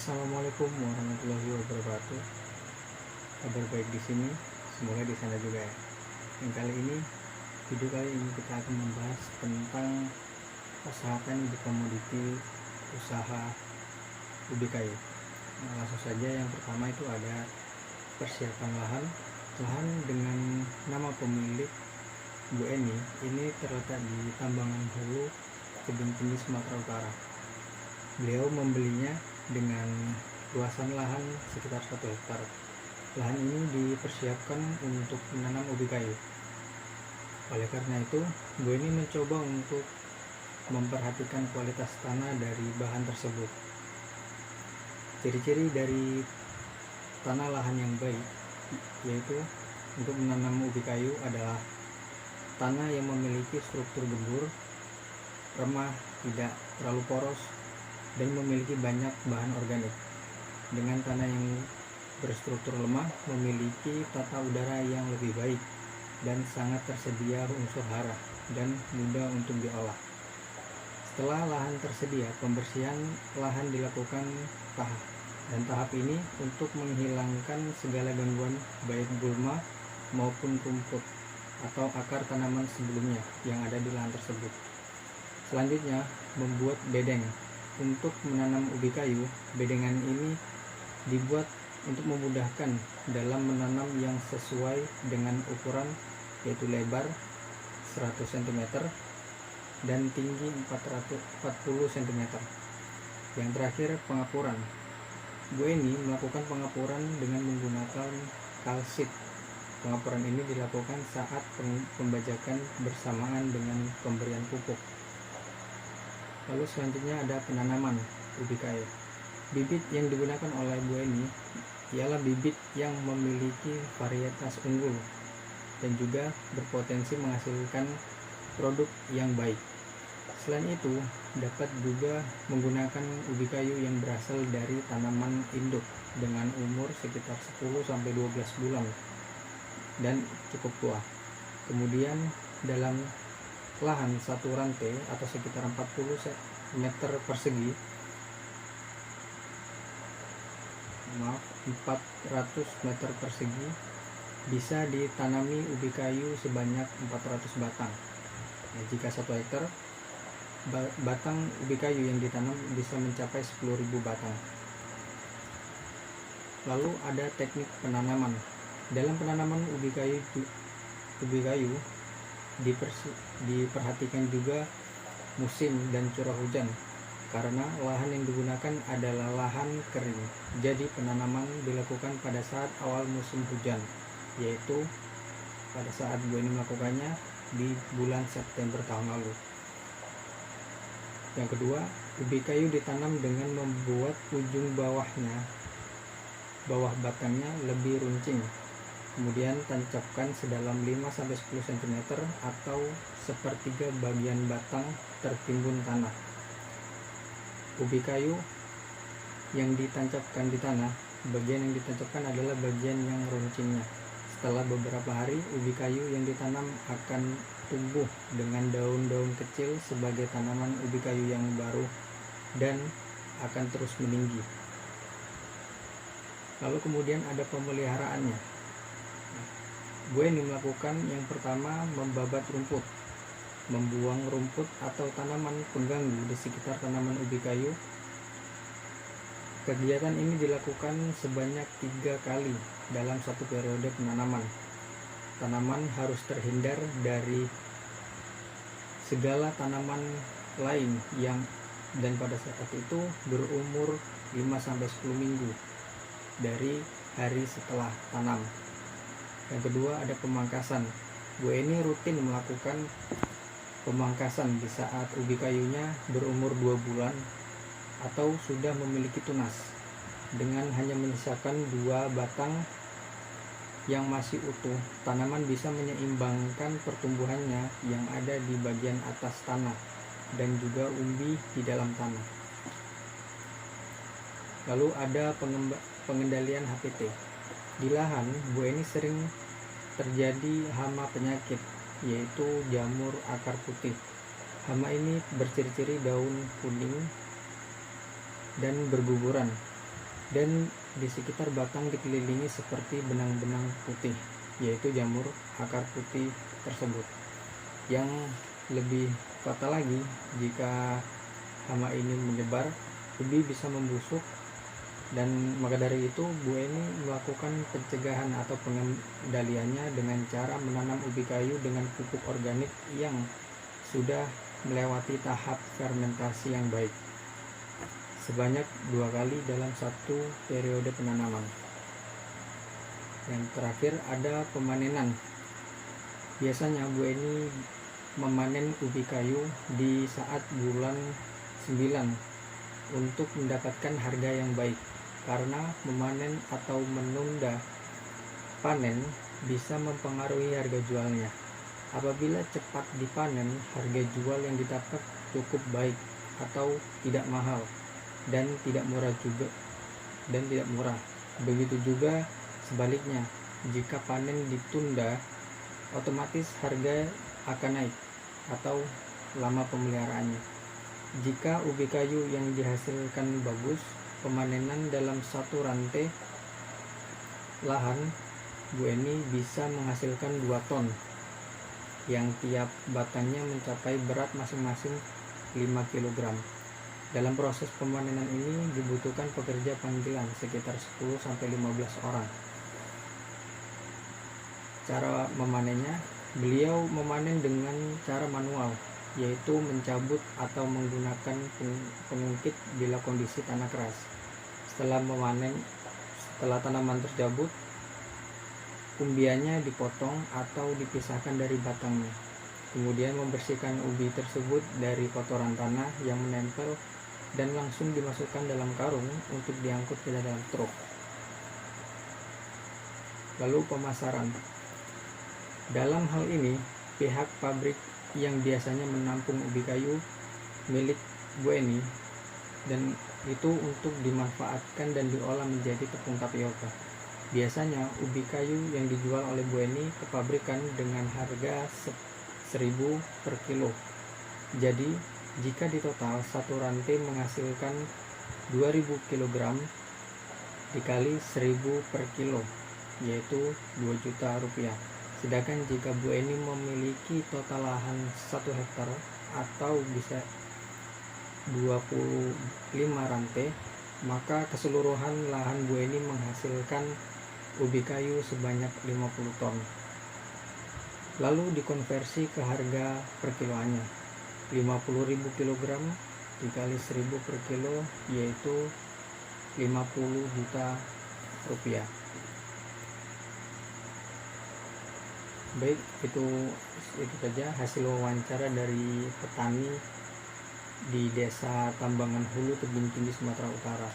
Assalamualaikum warahmatullahi wabarakatuh. Kabar baik di sini, semoga di sana juga ya. Video kali ini kita akan membahas tentang usahakan di komoditi usaha ubi kayu. Langsung saja, yang pertama itu ada persiapan lahan. Lahan dengan nama pemilik Bu Eni ini terletak di Tambangan Hulu, Tebing Tinggi, Sumatera Utara. Beliau membelinya dengan luasan lahan sekitar 1 hektar. Lahan ini dipersiapkan untuk menanam ubi kayu. Oleh karena itu, Bu Eni mencoba untuk memperhatikan kualitas tanah dari bahan tersebut. Ciri-ciri dari tanah lahan yang baik yaitu untuk menanam ubi kayu adalah tanah yang memiliki struktur gembur, remah, tidak terlalu poros, dan memiliki banyak bahan organik. Dengan tanah yang berstruktur lemah memiliki tata udara yang lebih baik dan sangat tersedia unsur hara dan mudah untuk diolah. Setelah lahan tersedia, pembersihan lahan dilakukan tahap ini untuk menghilangkan segala gangguan baik gulma maupun rumput atau akar tanaman sebelumnya yang ada di lahan tersebut. Selanjutnya, membuat bedeng. Untuk menanam ubi kayu, bedengan ini dibuat untuk memudahkan dalam menanam yang sesuai dengan ukuran, yaitu lebar 100 cm dan tinggi 40 cm. Yang terakhir, pengapuran. Bu Eni melakukan pengapuran dengan menggunakan kalsit. Pengapuran ini dilakukan saat pembajakan bersamaan dengan pemberian pupuk. Lalu selanjutnya ada penanaman ubi kayu. Bibit yang digunakan oleh Bu Eni ialah bibit yang memiliki varietas unggul dan juga berpotensi menghasilkan produk yang baik. Selain itu, dapat juga menggunakan ubi kayu yang berasal dari tanaman induk dengan umur sekitar 10-12 bulan dan cukup tua. Kemudian dalam lahan satu rantai atau sekitar 40 meter persegi, 400 meter persegi, bisa ditanami ubi kayu sebanyak 400 batang. Jika 1 hektar, batang ubi kayu yang ditanam bisa mencapai 10.000 batang. Lalu ada teknik penanaman. Dalam penanaman ubi kayu diperhatikan juga musim dan curah hujan, karena lahan yang digunakan adalah lahan kering. Jadi penanaman dilakukan pada saat awal musim hujan, yaitu pada saat Bu Eni melakukannya di bulan September tahun lalu. Yang kedua, ubi kayu ditanam dengan membuat ujung bawah batangnya lebih runcing. Kemudian tancapkan sedalam 5-10 cm atau sepertiga bagian batang tertimbun tanah. Ubi kayu yang ditancapkan di tanah, bagian yang ditancapkan adalah bagian yang runcingnya. Setelah beberapa hari, ubi kayu yang ditanam akan tumbuh dengan daun-daun kecil sebagai tanaman ubi kayu yang baru dan akan terus meninggi. Lalu kemudian ada pemeliharaannya. Bu Eni melakukan yang pertama membabat rumput, membuang rumput atau tanaman pengganggu di sekitar tanaman ubi kayu. Kegiatan ini dilakukan sebanyak 3 kali dalam satu periode penanaman. Tanaman harus terhindar dari segala tanaman lain dan pada saat itu berumur 5-10 minggu dari hari setelah tanam. Yang kedua ada pemangkasan. Bu Eni rutin melakukan pemangkasan di saat ubi kayunya berumur 2 bulan atau sudah memiliki tunas, dengan hanya menyisakan 2 batang yang masih utuh. Tanaman bisa menyeimbangkan pertumbuhannya yang ada di bagian atas tanah dan juga umbi di dalam tanah. Lalu ada pengendalian HPT. Di lahan, Bu Eni sering terjadi hama penyakit, yaitu jamur akar putih. Hama ini berciri-ciri daun kuning dan berguguran. dan di sekitar batang dikelilingi seperti benang-benang putih, yaitu jamur akar putih tersebut. Yang lebih fatal lagi, jika hama ini menyebar, ubi bisa membusuk, dan maka dari itu Bu Eni melakukan pencegahan atau pengendaliannya dengan cara menanam ubi kayu dengan pupuk organik yang sudah melewati tahap fermentasi yang baik sebanyak 2 kali dalam satu periode penanaman. Yang terakhir ada pemanenan. Biasanya Bu Eni memanen ubi kayu di saat bulan 9 untuk mendapatkan harga yang baik, karena memanen atau menunda panen bisa mempengaruhi harga jualnya. Apabila cepat dipanen, harga jual yang didapat cukup baik atau tidak mahal dan tidak murah. Begitu juga sebaliknya, jika panen ditunda, otomatis harga akan naik atau lama pemeliharaannya. Jika ubi kayu yang dihasilkan bagus, pemanenan dalam satu rantai lahan Bu Eni bisa menghasilkan 2 ton, yang tiap batangnya mencapai berat masing-masing 5 kg. Dalam proses pemanenan ini dibutuhkan pekerja panggilan sekitar 10-15 orang. Cara memanennya, beliau memanen dengan cara manual, yaitu mencabut atau menggunakan pengungkit bila kondisi tanah keras. Setelah tanaman tercabut, umbiannya dipotong atau dipisahkan dari batangnya. Kemudian membersihkan ubi tersebut dari kotoran tanah yang menempel dan langsung dimasukkan dalam karung untuk diangkut ke dalam truk. Lalu pemasaran. Dalam hal ini, pihak pabrik yang biasanya menampung ubi kayu milik Bu Eni dan itu untuk dimanfaatkan dan diolah menjadi tepung tapioka. Biasanya ubi kayu yang dijual oleh Bu Eni ke pabrikan dengan harga 1.000 per kilo. Jadi jika ditotal satu rantai menghasilkan 2.000 kg dikali 1.000 per kilo, yaitu 2 juta rupiah. Sedangkan jika Bu Eni memiliki total lahan 1 hektar atau bisa 25 rantai, maka keseluruhan lahan Bu Eni menghasilkan ubi kayu sebanyak 50 ton. Lalu dikonversi ke harga per kiloannya, 50.000 kg dikali 1.000 per kilo, yaitu 50 juta rupiah. Baik, itu saja hasil wawancara dari petani di Desa Tambangan Hulu, Tebing Tinggi, Sumatera Utara.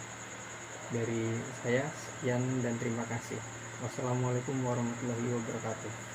Dari saya, sekian dan terima kasih. Wassalamualaikum warahmatullahi wabarakatuh.